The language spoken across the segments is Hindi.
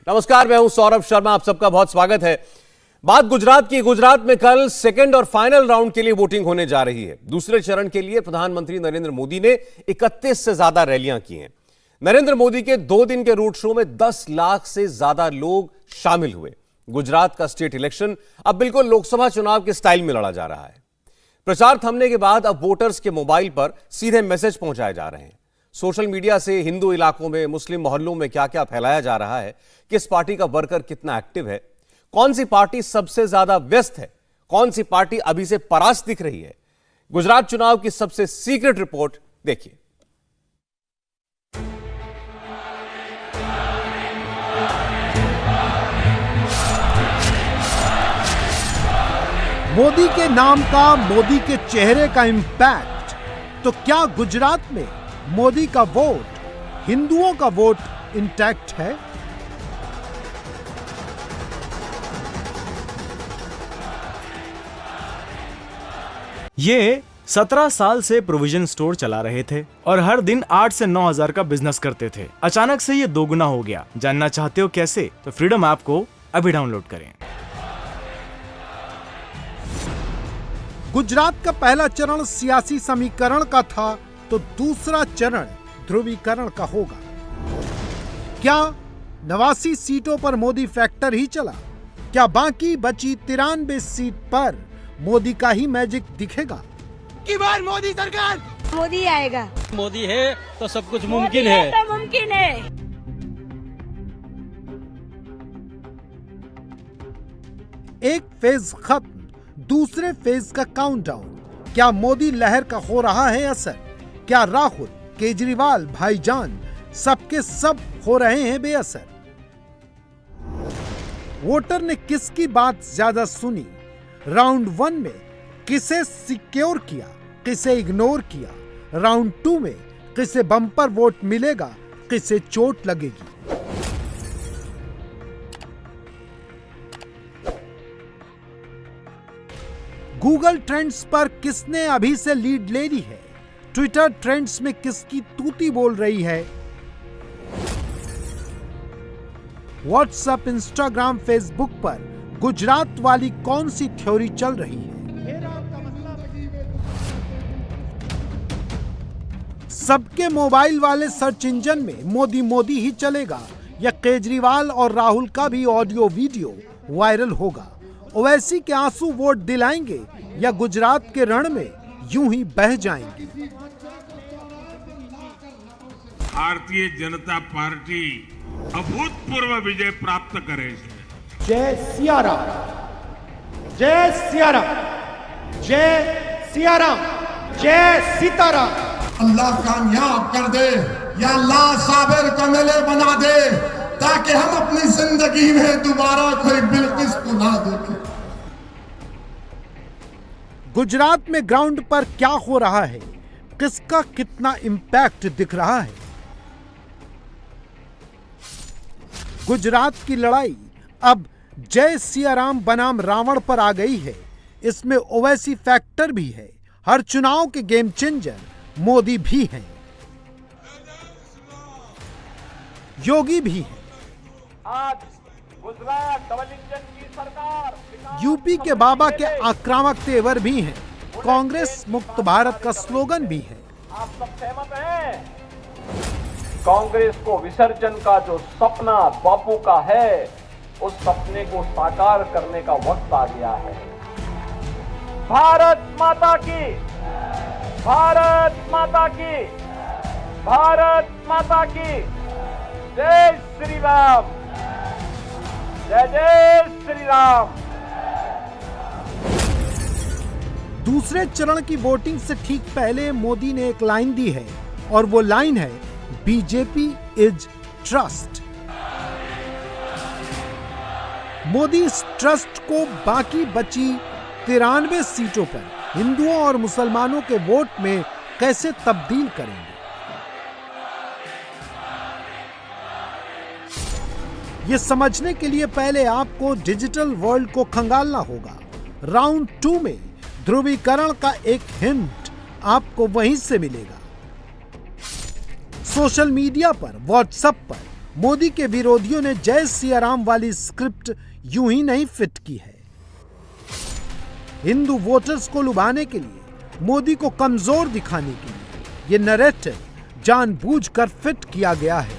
नमस्कार, मैं हूं सौरभ शर्मा। आप सबका बहुत स्वागत है। बात गुजरात की। गुजरात में कल सेकंड और फाइनल राउंड के लिए वोटिंग होने जा रही है। दूसरे चरण के लिए प्रधानमंत्री नरेंद्र मोदी ने 31 से ज्यादा रैलियां की हैं। नरेंद्र मोदी के 2 दिन के रोड शो में 10 लाख से ज्यादा लोग शामिल हुए। गुजरात का स्टेट इलेक्शन अब बिल्कुल लोकसभा चुनाव के स्टाइल में लड़ा जा रहा है। प्रचार थमने के बाद अब वोटर्स के मोबाइल पर सीधे मैसेज पहुंचाए जा रहे हैं। सोशल मीडिया से हिंदू इलाकों में, मुस्लिम मोहल्लों में क्या क्या फैलाया जा रहा है, किस पार्टी का वर्कर कितना एक्टिव है, कौन सी पार्टी सबसे ज्यादा व्यस्त है, कौन सी पार्टी अभी से परास्त दिख रही है। गुजरात चुनाव की सबसे सीक्रेट रिपोर्ट देखिए। मोदी के नाम का, मोदी के चेहरे का इंपैक्ट। तो क्या गुजरात में मोदी का वोट, हिंदुओं का वोट इंटैक्ट है? ये 17 साल से प्रोविजन स्टोर चला रहे थे और हर दिन 8 से 9 हजार का बिजनेस करते थे। अचानक से ये दोगुना हो गया। जानना चाहते हो कैसे? तो फ्रीडम ऐप को अभी डाउनलोड करें। गुजरात का पहला चरण सियासी समीकरण का था, तो दूसरा चरण ध्रुवीकरण का होगा। क्या 89 सीटों पर मोदी फैक्टर ही चला? क्या बाकी बची 93 सीट पर मोदी का ही मैजिक दिखेगा? की बार मोदी सरकार, मोदी आएगा। मोदी है तो सब कुछ मुमकिन है। तो मुमकिन है। एक फेज खत्म, दूसरे फेज का काउंटडाउन। क्या मोदी लहर का हो रहा है असर? क्या राहुल, केजरीवाल, भाईजान सबके सब हो रहे हैं बेअसर? वोटर ने किसकी बात ज्यादा सुनी? राउंड 1 में किसे सिक्योर किया, किसे इग्नोर किया? राउंड 2 में किसे बम्पर वोट मिलेगा, किसे चोट लगेगी? गूगल ट्रेंड्स पर किसने अभी से लीड ले ली है? ट्विटर ट्रेंड्स में किसकी तूती बोल रही है? व्हाट्सएप, इंस्टाग्राम, फेसबुक पर गुजरात वाली कौन सी थ्योरी चल रही है? सबके मोबाइल वाले सर्च इंजन में मोदी मोदी ही चलेगा, या केजरीवाल और राहुल का भी ऑडियो वीडियो वायरल होगा? ओवैसी के आंसू वोट दिलाएंगे, या गुजरात के रण में यूं ही बह जाएंगे? भारतीय जनता पार्टी अभूतपूर्व विजय प्राप्त करे। जय सिया राम, जय सिया राम, जय सिया राम, जय सीताराम। अल्लाह कामयाब कर दे, या अल्लाह साबिर का मेले बना दे, ताकि हम अपनी जिंदगी में दोबारा कोई बिल्किस को ना देखें। गुजरात में ग्राउंड पर क्या हो रहा है? किसका कितना इंपैक्ट दिख रहा है? गुजरात की लड़ाई अब जय सिया राम बनाम रावण पर आ गई है। इसमें ओवैसी फैक्टर भी है। हर चुनाव के गेम चेंजर मोदी भी हैं, योगी भी हैं। आज गुजरात डबल इंजन की सरकार, यूपी के बाबा के आक्रामक तेवर भी हैं। कांग्रेस मुक्त भारत का स्लोगन भी है। आप सब सहमत हैं? कांग्रेस को विसर्जन का जो सपना बापू का है, उस सपने को साकार करने का वक्त आ गया है। भारत माता की, भारत माता की, भारत माता की। जय श्री राम, जय जय श्री राम। दूसरे चरण की वोटिंग से ठीक पहले मोदी ने एक लाइन दी है, और वो लाइन है बीजेपी इज ट्रस्ट। मोदी इस ट्रस्ट को बाकी बची 93 सीटों पर हिंदुओं और मुसलमानों के वोट में कैसे तब्दील करेंगे? ये समझने के लिए पहले आपको डिजिटल वर्ल्ड को खंगालना होगा। राउंड 2 में ध्रुवीकरण का एक हिंट आपको वहीं से मिलेगा। सोशल मीडिया पर, व्हाट्सएप पर मोदी के विरोधियों ने जय सिया राम वाली स्क्रिप्ट यूं ही नहीं फिट की है। हिंदू वोटर्स को लुभाने के लिए, मोदी को कमजोर दिखाने के लिए ये नैरेटिव जानबूझकर फिट किया गया है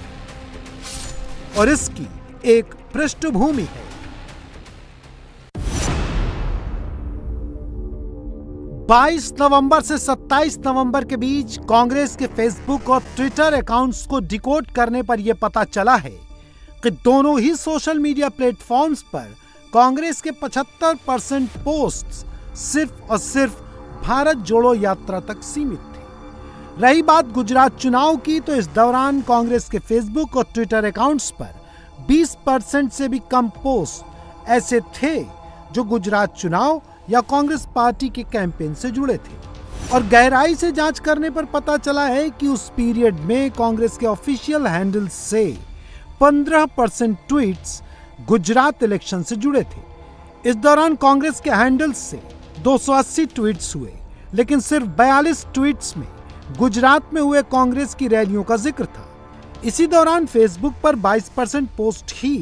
और इसकी एक पृष्ठभूमि है। 22 नवंबर से 27 नवंबर के बीच कांग्रेस के फेसबुक और ट्विटर अकाउंट्स को डिकोड करने पर यह पता चला है कि दोनों ही सोशल मीडिया प्लेटफॉर्म्स पर कांग्रेस के 75% पोस्ट्स सिर्फ और सिर्फ भारत जोड़ो यात्रा तक सीमित थे। रही बात गुजरात चुनाव की, तो इस दौरान कांग्रेस के फेसबुक और ट्विटर अकाउंट्स पर 20% से भी कम पोस्ट ऐसे थे जो गुजरात चुनाव या कांग्रेस पार्टी के कैंपेन से जुड़े थे। और गहराई से जांच करने पर पता चला है कि उस पीरियड में कांग्रेस के ऑफिशियल हैंडल से 15% ट्वीट्स गुजरात इलेक्शन से जुड़े थे। इस दौरान कांग्रेस के हैंडल से 280 ट्वीट्स हुए, लेकिन सिर्फ 42 ट्वीट्स में गुजरात में हुए कांग्रेस की रैलियों का जिक्र था। इसी दौरान फेसबुक पर 22% पोस्ट ही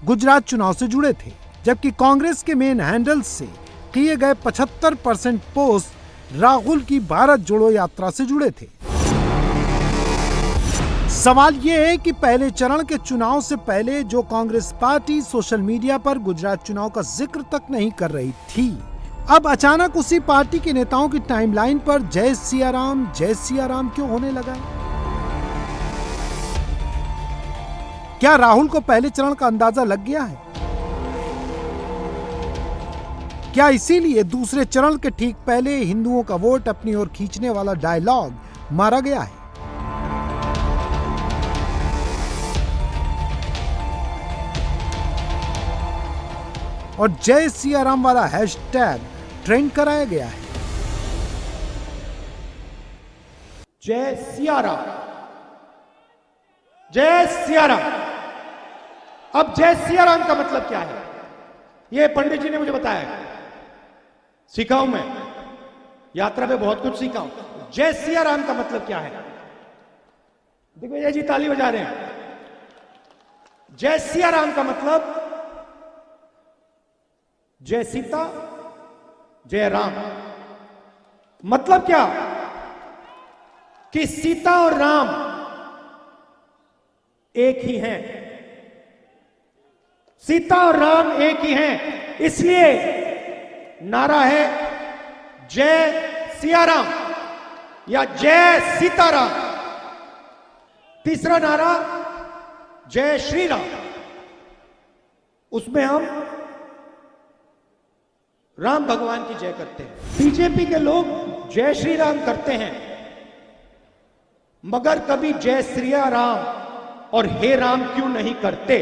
गुजरात चुनाव से जुड़े थे, जबकि कांग्रेस के मेन हैंडल से किए गए 75% पोस्ट राहुल की भारत जोड़ो यात्रा से जुड़े थे। सवाल यह है कि पहले चरण के चुनाव से पहले जो कांग्रेस पार्टी सोशल मीडिया पर गुजरात चुनाव का जिक्र तक नहीं कर रही थी, अब अचानक उसी पार्टी के नेताओं की टाइमलाइन पर जय सिया राम क्यों होने लगा? क्या राहुल को पहले चरण का अंदाजा लग गया है? क्या इसीलिए दूसरे चरण के ठीक पहले हिंदुओं का वोट अपनी ओर खींचने वाला डायलॉग मारा गया है? और जय सिया राम वाला हैशटैग ट्रेंड कराया गया है। जय सिया राम, जय सिया राम। अब जय सिया राम का मतलब क्या है? ये पंडित जी ने मुझे बताया, सीखा हूं मैं, यात्रा पे बहुत कुछ सीखा हूं। जय सिया राम का मतलब क्या है? देखो ये जी ताली बजा रहे हैं। जय सिया राम का मतलब जय सीता जय राम। मतलब क्या कि सीता और राम एक ही हैं। सीता और राम एक ही हैं, इसलिए नारा है जय सिया राम या जय सीताराम। तीसरा नारा जय श्री राम, उसमें हम राम भगवान की जय करते हैं। बीजेपी के लोग जय श्री राम करते हैं, मगर कभी जय सिया राम और हे राम क्यों नहीं करते?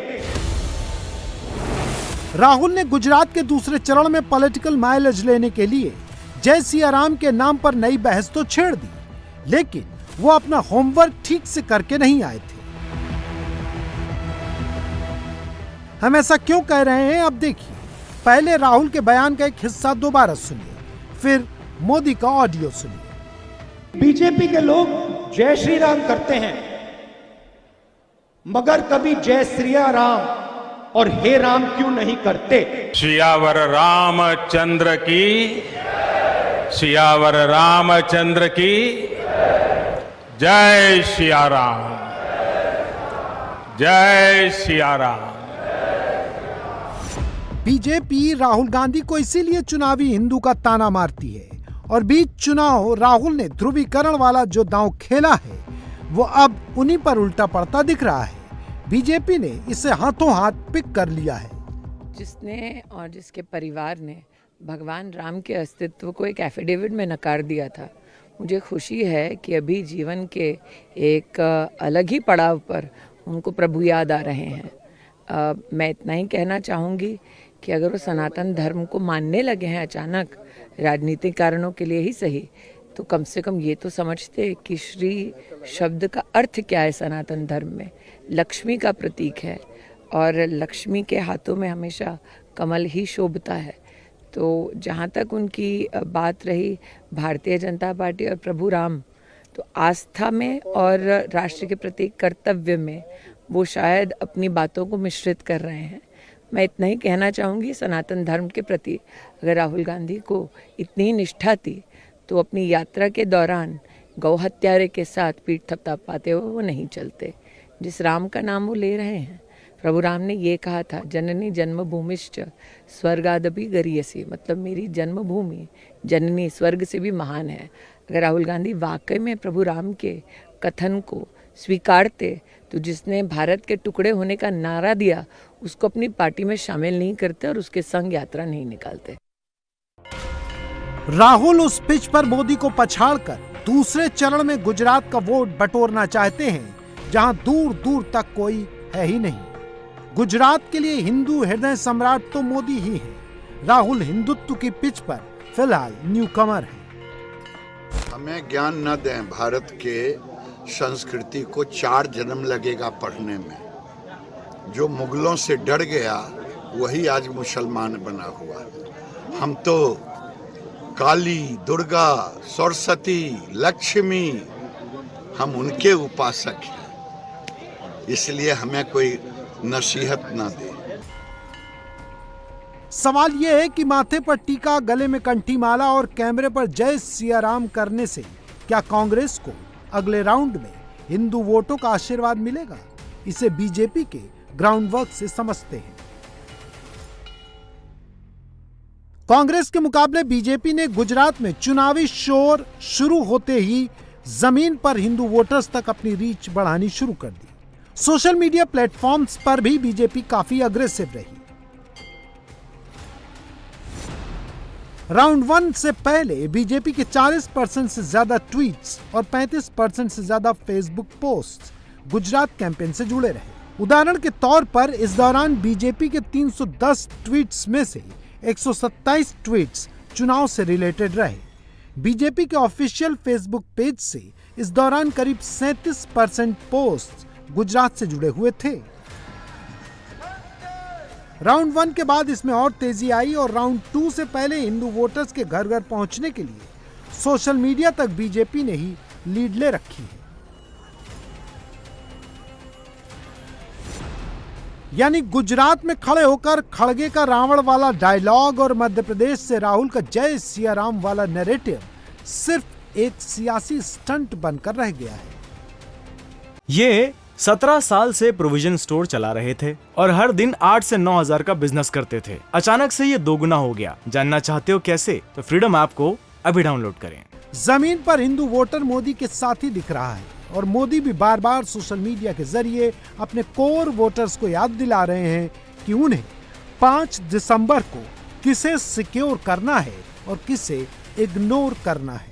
राहुल ने गुजरात के दूसरे चरण में पॉलिटिकल माइलेज लेने के लिए जय सिया राम के नाम पर नई बहस तो छेड़ दी, लेकिन वो अपना होमवर्क ठीक से करके नहीं आए थे। हम ऐसा क्यों कह रहे हैं, अब देखिए। पहले राहुल के बयान का एक हिस्सा दोबारा सुनिए, फिर मोदी का ऑडियो सुनिए। बीजेपी के लोग जय श्री राम करते हैं, मगर कभी जय सिया राम और हे राम क्यों नहीं करते? सियावर रामचंद्र की, सियावर रामचंद्र की जय सिया राम, जय सिया राम। बीजेपी राहुल गांधी को इसीलिए चुनावी हिंदू का ताना मारती है और बीच चुनाव राहुल ने ध्रुवीकरण वाला जो दांव खेला है वो अब उन्हीं पर उल्टा पड़ता दिख रहा है। बीजेपी ने इसे हाथों हाथ पिक कर लिया है। जिसने और जिसके परिवार ने भगवान राम के अस्तित्व को एक एफिडेविट में नकार दिया था, मुझे खुशी है कि अभी जीवन के एक अलग ही पड़ाव पर उनको प्रभु याद आ रहे हैं। मैं इतना ही कहना चाहूँगी कि अगर वो सनातन धर्म को मानने लगे हैं अचानक, राजनीतिक कारणों के लिए ही सही, तो कम से कम ये तो समझते कि श्री शब्द का अर्थ क्या है। सनातन धर्म में लक्ष्मी का प्रतीक है और लक्ष्मी के हाथों में हमेशा कमल ही शोभता है। तो जहाँ तक उनकी बात रही भारतीय जनता पार्टी और प्रभु राम, तो आस्था में और राष्ट्र के प्रति कर्तव्य में वो शायद अपनी बातों को मिश्रित कर रहे हैं। मैं इतना ही कहना चाहूँगी, सनातन धर्म के प्रति अगर राहुल गांधी को इतनी ही निष्ठा थी तो अपनी यात्रा के दौरान गौ हत्यारे के साथ पीठ थपथपाते हुए वो नहीं चलते। जिस राम का नाम वो ले रहे हैं, प्रभु राम ने ये कहा था, जननी जन्मभूमिश्च स्वर्गादपि गरीयसी, मतलब मेरी जन्मभूमि जननी स्वर्ग से भी महान है। अगर राहुल गांधी वाकई में प्रभु राम के कथन को स्वीकारते तो जिसने भारत के टुकड़े होने का नारा दिया उसको अपनी पार्टी में शामिल नहीं करते और उसके संग यात्रा नहीं निकालते। राहुल उस पिच पर मोदी को पछाड़कर दूसरे चरण में गुजरात का वोट बटोरना चाहते हैं, जहां दूर दूर तक कोई है ही नहीं। गुजरात के लिए हिंदू हृदय सम्राट तो मोदी ही है। राहुल हिंदुत्व की पिच पर फिलहाल न्यूकमर है। हमें ज्ञान न दें भारत के संस्कृति को, 4 जन्म लगेगा पढ़ने में। जो मुगलों से डर गया वही आज मुसलमान बना हुआ है। हम तो काली, दुर्गा, सरस्वती, लक्ष्मी, हम उनके उपासक हैं, इसलिए हमें कोई नसीहत ना दे। सवाल यह है कि माथे पर टीका, गले में कंठी माला और कैमरे पर जय सिया राम करने से क्या कांग्रेस को अगले राउंड में हिंदू वोटों का आशीर्वाद मिलेगा? इसे बीजेपी के ग्राउंड वर्क से समझते हैं। कांग्रेस के मुकाबले बीजेपी ने गुजरात में चुनावी शोर शुरू होते ही जमीन पर हिंदू वोटर्स तक अपनी रीच बढ़ानी शुरू कर दी। सोशल मीडिया प्लेटफॉर्म्स पर भी बीजेपी काफी अग्रेसिव रही। राउंड 1 से पहले बीजेपी के 40% से ज्यादा ट्वीट्स और 35% से ज्यादा फेसबुक पोस्ट्स गुजरात कैंपेन से जुड़े रहे। उदाहरण के तौर पर इस दौरान बीजेपी के 310 ट्वीट्स में से 127 ट्वीट्स चुनाव से रिलेटेड रहे। बीजेपी के ऑफिशियल फेसबुक पेज से इस दौरान करीब 37% पोस्ट गुजरात से जुड़े हुए थे। राउंड 1 के बाद इसमें और तेजी आई और राउंड 2 से पहले हिंदू वोटर्स के घर घर पहुंचने के लिए सोशल मीडिया तक बीजेपी ने ही लीड ले रखी है। यानी गुजरात में खड़े होकर खड़गे का रावण वाला डायलॉग और मध्य प्रदेश से राहुल का जय सिया राम वाला नैरेटिव सिर्फ एक सियासी स्टंट बनकर रह गया है। ये 17 साल से प्रोविजन स्टोर चला रहे थे और हर दिन 8 से 9 हजार का बिजनेस करते थे। अचानक से ये दोगुना हो गया। जानना चाहते हो कैसे? तो फ्रीडम ऐप को अभी डाउनलोड करें। जमीन पर हिंदू वोटर मोदी के साथ ही दिख रहा है और मोदी भी बार बार सोशल मीडिया के जरिए अपने कोर वोटर्स को याद दिला रहे हैं कि उन्हें 5 दिसंबर को किसे सिक्योर करना है और किसे इग्नोर करना है।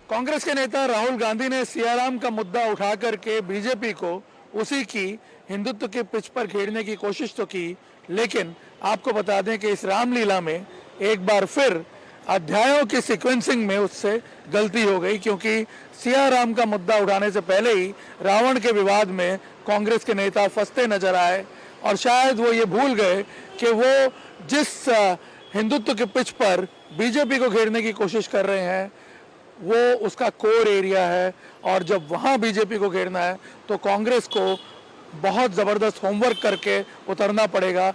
कांग्रेस के नेता राहुल गांधी ने सियाराम का मुद्दा उठा करके बीजेपी को उसी की हिंदुत्व के पिच पर घेरने की कोशिश तो की, लेकिन आपको बता दें कि इस रामलीला में एक बार फिर अध्यायों की सीक्वेंसिंग में उससे गलती हो गई, क्योंकि सियाराम का मुद्दा उठाने से पहले ही रावण के विवाद में कांग्रेस के नेता फंसते नजर आए और शायद वो ये भूल गए कि वो जिस हिंदुत्व के पिच पर बीजेपी को घेरने की कोशिश कर रहे हैं वो उसका कोर एरिया है और जब वहां बीजेपी को घेरना है तो कांग्रेस को बहुत जबरदस्त होमवर्क करके उतरना पड़ेगा।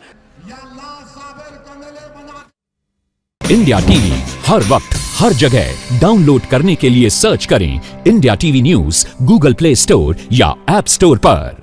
इंडिया टीवी हर वक्त हर जगह डाउनलोड करने के लिए सर्च करें India TV news Google play store या ऐप स्टोर पर।